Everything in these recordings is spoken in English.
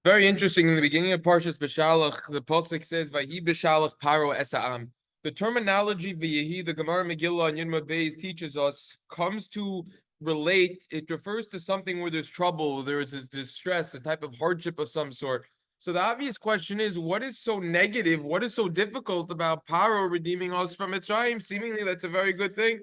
Very interesting. In the beginning of Parshas Beshalach, the pasuk says, "Vayi Beshalach Paro esa'am." The terminology "Vayehi," the Gemara Megillah and Yud Beis teaches us, comes to relate. It refers to something where there's trouble, there is a distress, a type of hardship of some sort. So the obvious question is, what is so negative? What is so difficult about Paro redeeming us from Mitzrayim? Seemingly, that's a very good thing.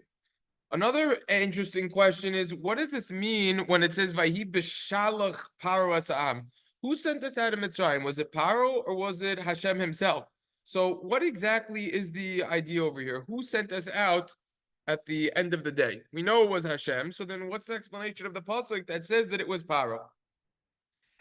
Another interesting question is, what does this mean when it says "Vayi Beshalach Paro esa'am"? Who sent us out of Mitzrayim? Was it Pharaoh or was it Hashem himself? So what exactly is the idea over here? Who sent us out at the end of the day? We know it was Hashem. So then what's the explanation of the pasuk that says that it was Pharaoh?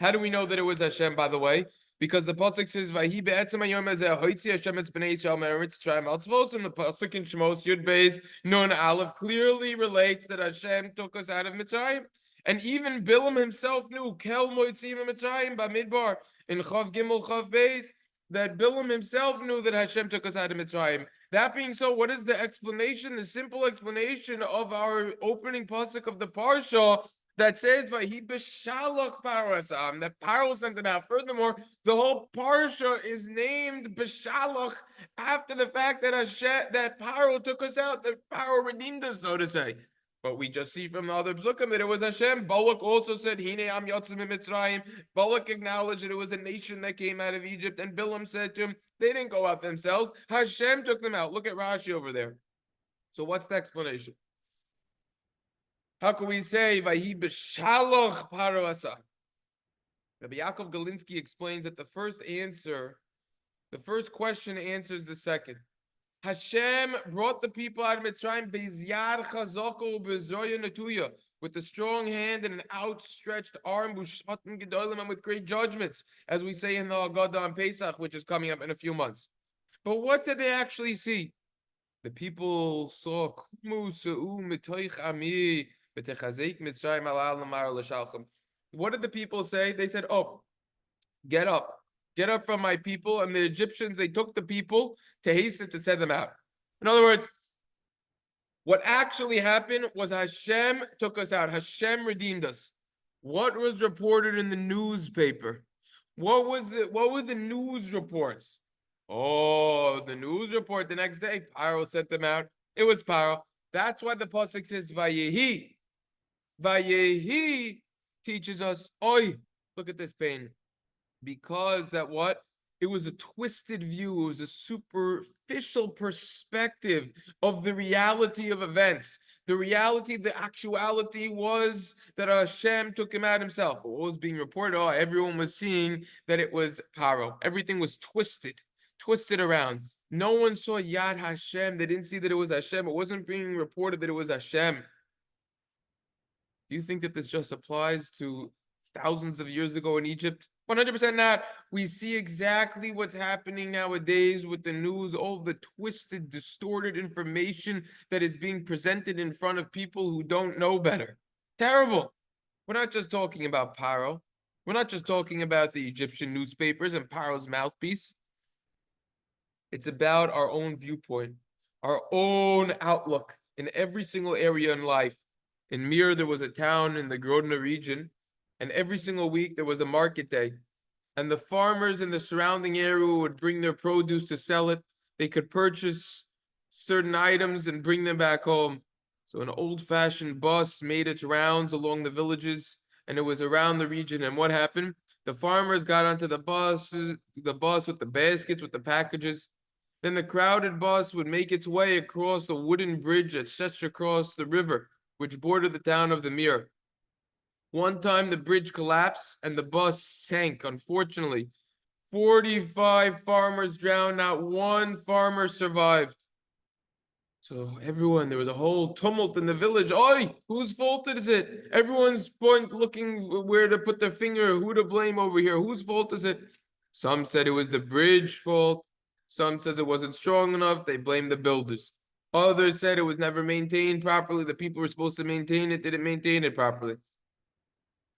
How do we know that it was Hashem, by the way? Because the pasuk says, "Vahi be'etzem hayom hazeh hoitzi Hashem es bnei Yisrael me'eretz Mitzrayim al tzvos," and the pasuk in Shmos Yud Beis Nun Aleph clearly relates that Hashem took us out of Mitzrayim. And even Bilam himself knew, Kel moitzim Mitzrayim b'midbar in Chav Gimel Chav Beis, that Bilam himself knew that Hashem took us out of Mitzrayim. That being so, what is the explanation, the simple explanation of our opening pasuk of the parsha that says Vahi Beshalach Paro esa'am, that Paro sent it out? Furthermore, the whole parsha is named Beshalach after the fact that that Paro took us out, that Paro redeemed us, so to say. But we just see from the other pesukim that it was Hashem. Balak also said, "Hine am yotzim Mitzrayim." Balak acknowledged that it was a nation that came out of Egypt, and Bilam said to him, "They didn't go out themselves. Hashem took them out." Look at Rashi over there. So what's the explanation? How can we say "Vahi b'shaloch paro asa"? Rabbi Yaakov Galinsky explains that the first question answers the second. Hashem brought the people out of Mitzrayim with a strong hand and an outstretched arm, and with great judgments, as we say in the Haggadah on Pesach, which is coming up in a few months. But what did they actually see? The people saw, what did the people say? They said, "Oh, get up. Get up from my people." And the Egyptians, they took the people to hasten to send them out. In other words, what actually happened was Hashem took us out. Hashem redeemed us. What was reported in the newspaper? What were the news reports? Oh, the news report the next day, Pharaoh sent them out. It was Pharaoh. That's why the pasuk says Vayehi. Vayehi teaches us, oi, look at this pain. Because that what? It was a twisted view. It was a superficial perspective of the reality of events. The reality, the actuality was that Hashem took him out himself. But what was being reported? Oh, everyone was seeing that it was Pharaoh. Everything was twisted around. No one saw Yad Hashem. They didn't see that it was Hashem. It wasn't being reported that it was Hashem. Do you think that this just applies to thousands of years ago in Egypt? 100% not. We see exactly what's happening nowadays with the news, all the twisted, distorted information that is being presented in front of people who don't know better. Terrible. We're not just talking about Pharaoh. We're not just talking about the Egyptian newspapers and Pharaoh's mouthpiece. It's about our own viewpoint, our own outlook in every single area in life. In Mir, there was a town in the Grodno region, and every single week there was a market day. And the farmers in the surrounding area would bring their produce to sell it. They could purchase certain items and bring them back home. So an old-fashioned bus made its rounds along the villages, and it was around the region. And what happened? The farmers got onto the bus with the baskets, with the packages. Then the crowded bus would make its way across a wooden bridge that stretched across the river, which bordered the town of the Mir. One time the bridge collapsed and the bus sank, unfortunately. 45 farmers drowned, not one farmer survived. So there was a whole tumult in the village. Oi, whose fault is it? Everyone's looking where to put their finger, who to blame over here. Whose fault is it? Some said it was the bridge fault. Some says it wasn't strong enough. They blamed the builders. Others said it was never maintained properly. The people who were supposed to maintain it didn't maintain it properly.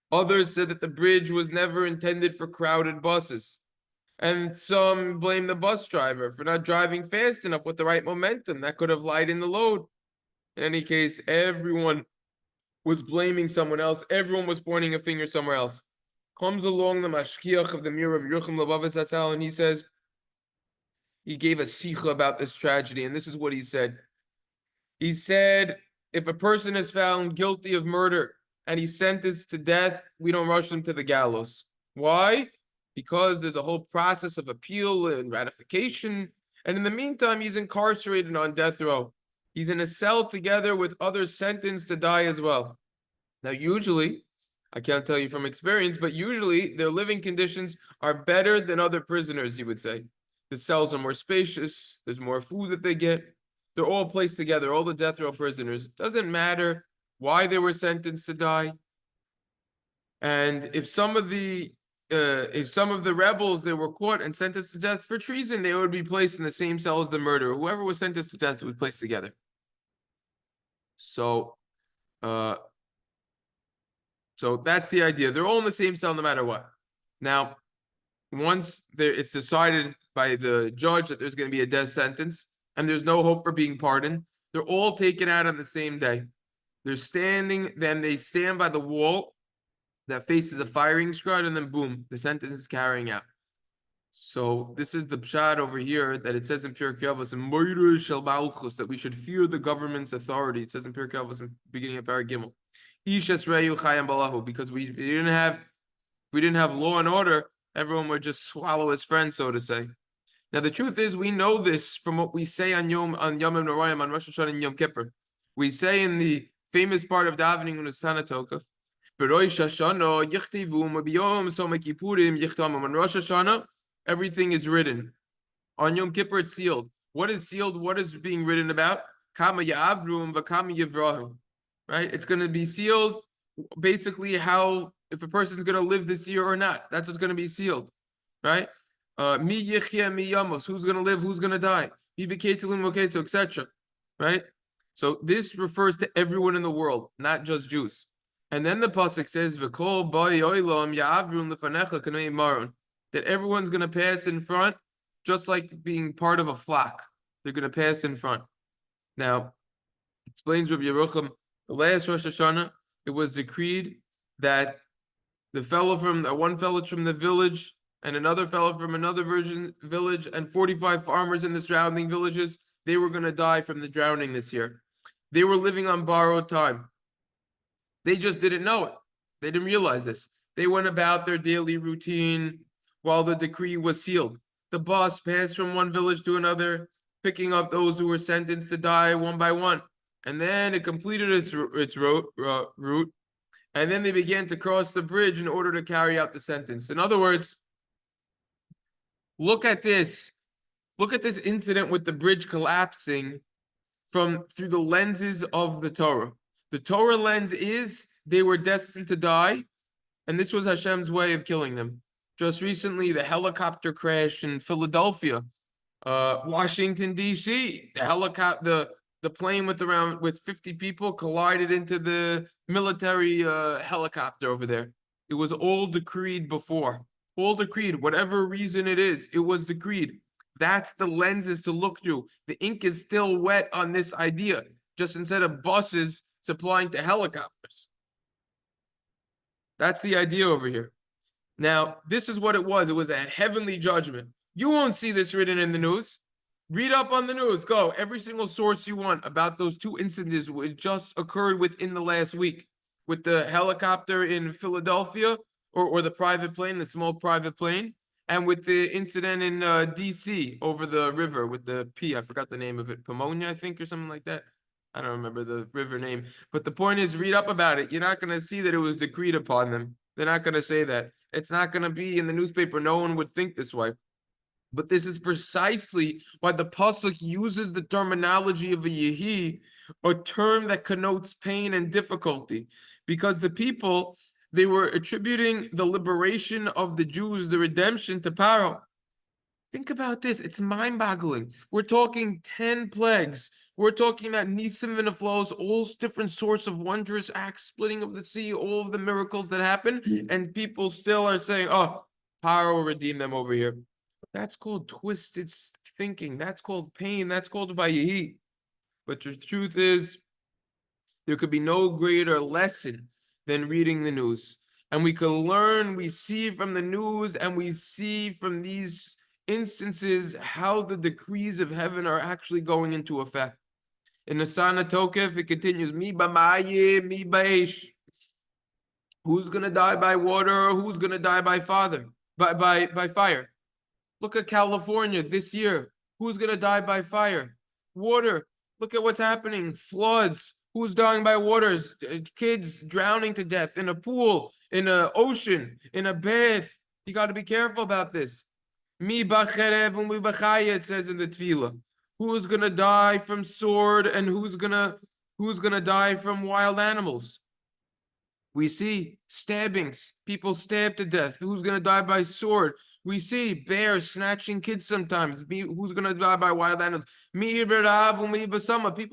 Others said that the bridge was never intended for crowded buses. And some blame the bus driver for not driving fast enough with the right momentum. That could have lightened the load. In any case, everyone was blaming someone else. Everyone was pointing a finger somewhere else. Comes along the mashkiach of the mirror of Yerucham Lubavitz Zatzal, and he says, he gave a sicha about this tragedy, and this is what he said. He said, if a person is found guilty of murder and he's sentenced to death, we don't rush him to the gallows. Why? Because there's a whole process of appeal and ratification, and in the meantime, he's incarcerated on death row. He's in a cell together with others sentenced to die as well. Now, usually, I can't tell you from experience, but usually their living conditions are better than other prisoners, he would say. The cells are more spacious, there's more food that they get. They're all placed together, all the death row prisoners. It doesn't matter why they were sentenced to die. And if some of the rebels, they were caught and sentenced to death for treason, they would be placed in the same cell as the murderer. Whoever was sentenced to death would be placed together. So that's the idea. They're all in the same cell no matter what. Now, once it's decided by the judge that there's going to be a death sentence and there's no hope for being pardoned, they're all taken out on the same day. They're standing, then they stand by the wall that faces a firing squad, and then boom, the sentence is carrying out. So this is the pshat over here that it says in Pirkei Avos, Moira shel Malchus, that we should fear the government's authority. It says in Pirkei Avos, in the beginning of Parag Gimel, Ish Esreyu Chayam Balahu, because we didn't have law and order, everyone would just swallow his friend, so to say. Now the truth is, we know this from what we say on Yom Noraim, on Rosh Hashanah and Yom Kippur. We say in the famous part of davening on Sana Tokaf, on Rosh Hashanah, everything is written. On Yom Kippur, it's sealed. What is sealed? What is being written about? Kama Ya'avrum v'kama Yivrahim. Right? It's going to be sealed. Basically, how if a person's going to live this year or not. That's what's going to be sealed. Right? Mi yichya mi yamos. Who's going to live? Who's going to die? Etc. Right? So this refers to everyone in the world, not just Jews. And then the pasuk says, "V'kol ba'y olam ya'avrum lefanecha kanei maron," that everyone's going to pass in front, just like being part of a flock. They're going to pass in front. Now, explains Rabbi Yerucham, the last Rosh Hashanah, it was decreed that one fellow from the village and another fellow from another village and 45 farmers in the surrounding villages, they were going to die from the drowning this year. They were living on borrowed time. They just didn't know it. They didn't realize this. They went about their daily routine while the decree was sealed. The bus passed from one village to another, picking up those who were sentenced to die one by one. And then it completed its route, and then they began to cross the bridge in order to carry out the sentence. In other words, look at this. Look at this incident with the bridge collapsing through the lenses of the Torah. The Torah lens is they were destined to die, and this was Hashem's way of killing them. Just recently, the helicopter crash in Philadelphia, Washington, D.C., the plane with 50 people collided into the military helicopter over there. It was all decreed before. All decreed, whatever reason it is, it was decreed. That's the lenses to look through. The ink is still wet on this idea, just instead of buses supplying to helicopters. That's the idea over here. Now, this is what it was. It was a heavenly judgment. You won't see this written in the news. Read up on the news. Go. Every single source you want about those two incidents which just occurred within the last week, with the helicopter in Philadelphia, or the private plane, the small private plane, and with the incident in D.C. over the river with the P. I forgot the name of it. Pomona, I think, or something like that. I don't remember the river name. But the point is, read up about it. You're not going to see that it was decreed upon them. They're not going to say that. It's not going to be in the newspaper. No one would think this way. But this is precisely why the pasuk uses the terminology of a yehi, a term that connotes pain and difficulty. Because the people, they were attributing the liberation of the Jews, the redemption, to Pharaoh. Think about this. It's mind-boggling. We're talking 10 plagues. We're talking about nisim v'neflos, all different sorts of wondrous acts, splitting of the sea, all of the miracles that happen, and people still are saying, oh, Pharaoh will redeem them over here. That's called twisted thinking. That's called pain. That's called vayehi. But the truth is, there could be no greater lesson than reading the news. And we can learn, we see from the news, and we see from these instances how the decrees of heaven are actually going into effect. In the Sana Tokef, it continues, Mi ba'maye, mi ba'esh. Who's gonna die by water? Who's gonna die by by fire? Look at California this year. Who's gonna die by fire? Water. Look at what's happening. Floods. Who's dying by waters? Kids drowning to death in a pool, in an ocean, in a bath. You got to be careful about this. Mi bacherev and mi bachaya, it says in the Tefillah. Who's gonna die from sword and who's gonna die from wild animals? We see stabbings, people stabbed to death. Who's going to die by sword? We see bears snatching kids sometimes. Who's going to die by wild animals? People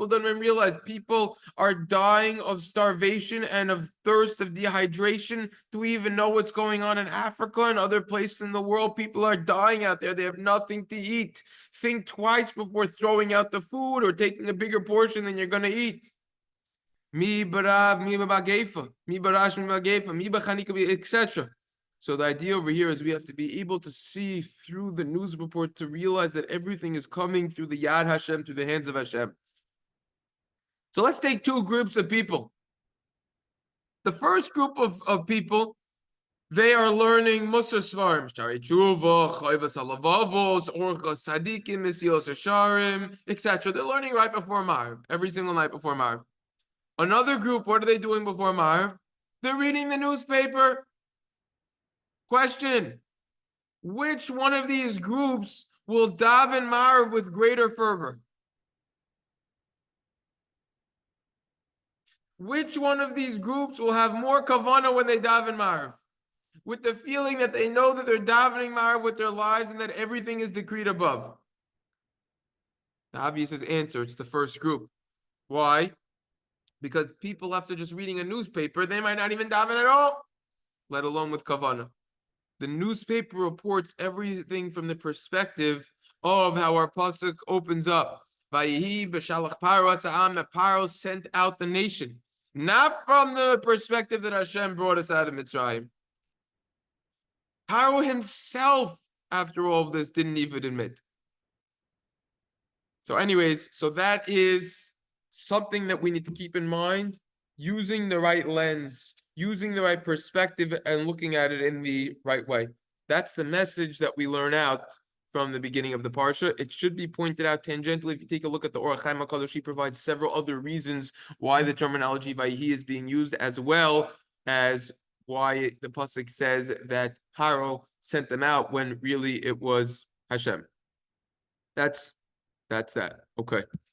don't even realize people are dying of starvation and of thirst, of dehydration. Do we even know what's going on in Africa and other places in the world? People are dying out there. They have nothing to eat. Think twice before throwing out the food or taking a bigger portion than you're going to eat. Mi barav, mi bagefa, mi barash, mi bagefa, mi bachanika, etc. So the idea over here is we have to be able to see through the news report to realize that everything is coming through the Yad Hashem, through the hands of Hashem. So let's take two groups of people. The first group of people, they are learning Musar Svarim, Shari Tshuva, Chayvas Halavavos, Orchos Sadikim, Mesios Hasharim, etc. They're learning right before Ma'ariv, every single night before Ma'ariv. Another group, what are they doing before Ma'ariv? They're reading the newspaper. Question: which one of these groups will daven Ma'ariv with greater fervor? Which one of these groups will have more kavanah when they daven Ma'ariv? With the feeling that they know that they're davening Ma'ariv with their lives and that everything is decreed above. The obvious answer, it's the first group. Why? Because people, after just reading a newspaper, they might not even daven at all, let alone with kavanah. The newspaper reports everything from the perspective of how our pasuk opens up. Vayihi Beshalach Parshas Beshalach, that Pharaoh sent out the nation, not from the perspective that Hashem brought us out of Mitzrayim. Pharaoh himself, after all of this, didn't even admit. So anyways, so that is something that we need to keep in mind, using the right lens, using the right perspective, and looking at it in the right way. That's the message that we learn out from the beginning of the Parsha. It should be pointed out tangentially. If you take a look at the Orach Chaim HaKadosh, he provides several other reasons why the terminology Vayihi is being used, as well as why the pasuk says that Pharaoh sent them out when really it was Hashem. That's that. Okay.